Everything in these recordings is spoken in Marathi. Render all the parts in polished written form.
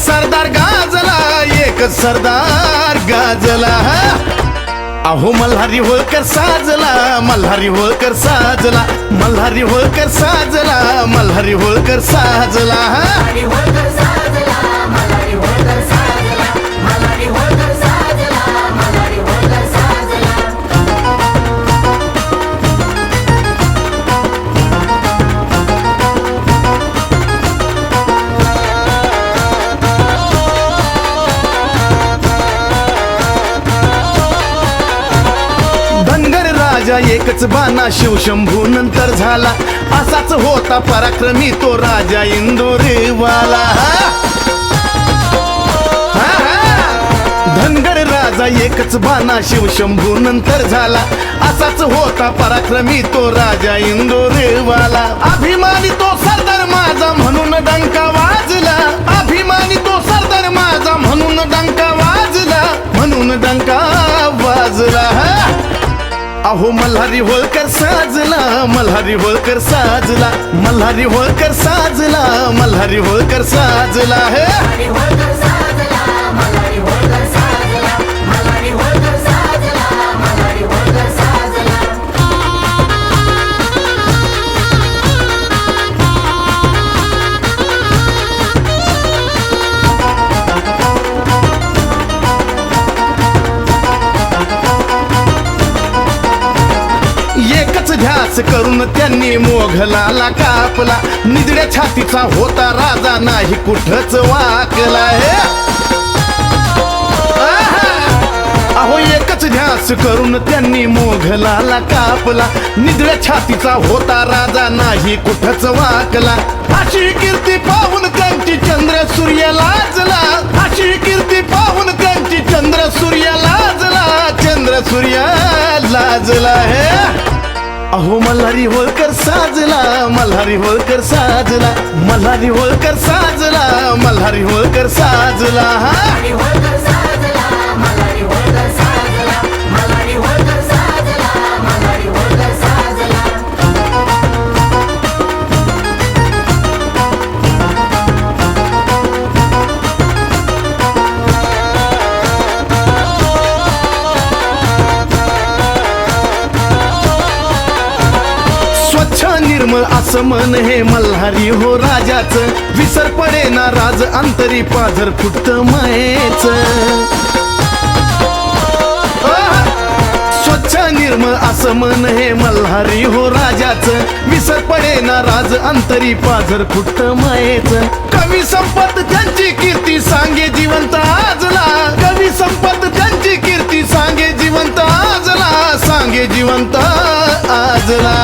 सरदार गाजला, एकच सरदार गाजला. अहो मल्हारी होळकर साजला, मल्हारी होळकर साजला, मल्हारी होळकर साजला, मल्हारी होळकर साजला. धनगर राजा एकच बाणा शिवशंभू नंतर झाला, असाच होता पराक्रमी तो राजा इंदुरीवाला. धनगर राजा एकच बाणा शिवशंभू नंतर झाला, असाच होता पराक्रमी तो राजा इंदुरीवाला. अभिमानी तो सरदार माझा म्हणून डंका वाजला, अभिमानी तो सरदार माझा म्हणून डंका वाजला, म्हणून डंका वाजला. अहो मल्हारी होळकर साजला, मल्हारी होळकर साजला, मल्हारी होळकर साजला, मल्हारी होळकर साजला. एकच ध्यास करून त्यांनी मोघलाला कापला, निजड्या छातीचा होता राजा नाही कुठच वाकला. अहो एकच ध्यास करून त्यांनी मोघलाला कापला, निजड्या छातीचा होता राजा नाही कुठच वाकला. अशी कीर्ती पाहून कंची चंद्र सूर्य लाजला, अशी कीर्ती पाहून कंची चंद्र सूर्य लाजला, चंद्र सूर्य लाजला. अहो मल्हारी होळकर साजला, मल्हारी होळकर साजला, मल्हारी होळकर साजला, मल्हारी होळकर साजला. निर्मळ असं मन हे मल्हारी हो राजाचं, विसर पडे ना राज अंतरी पाझर फुटत मायेच. स्वच्छ निर्मळ असं मन हे मल्हारी हो राजाचं, विसर पडे ना राज अंतरी पाझर फुटत मायेच. कवी संपत त्यांची कीर्ती सांगे जिवंत आजला, कवी संपत त्यांची कीर्ती सांगे जिवंत आजला, सांगे जिवंत आजला.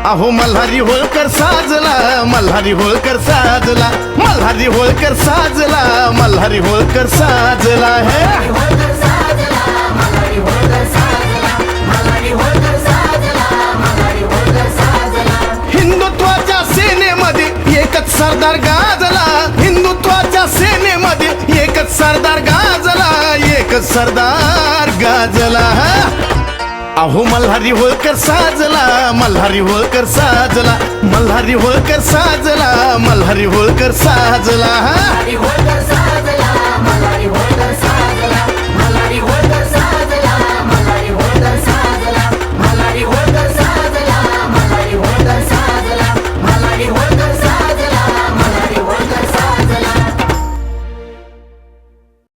अहो मल्हारी होळकर साजला, मल्हारी होळकर साजला, मल्हारी होळकर साजला, मल्हारी होळकर साजला. हिंदुत्वाच्या सेनेमध्ये एकच सरदार गाजला, हिंदुत्वाच्या सेनेमध्ये एकच सरदार गाजला, एकच सरदार गाजला. अहो मल्हारी होळकर साजला, मल्हारी होळकर साजला, मल्हारी होळकर साजला, मल्हारी होळकर साजला.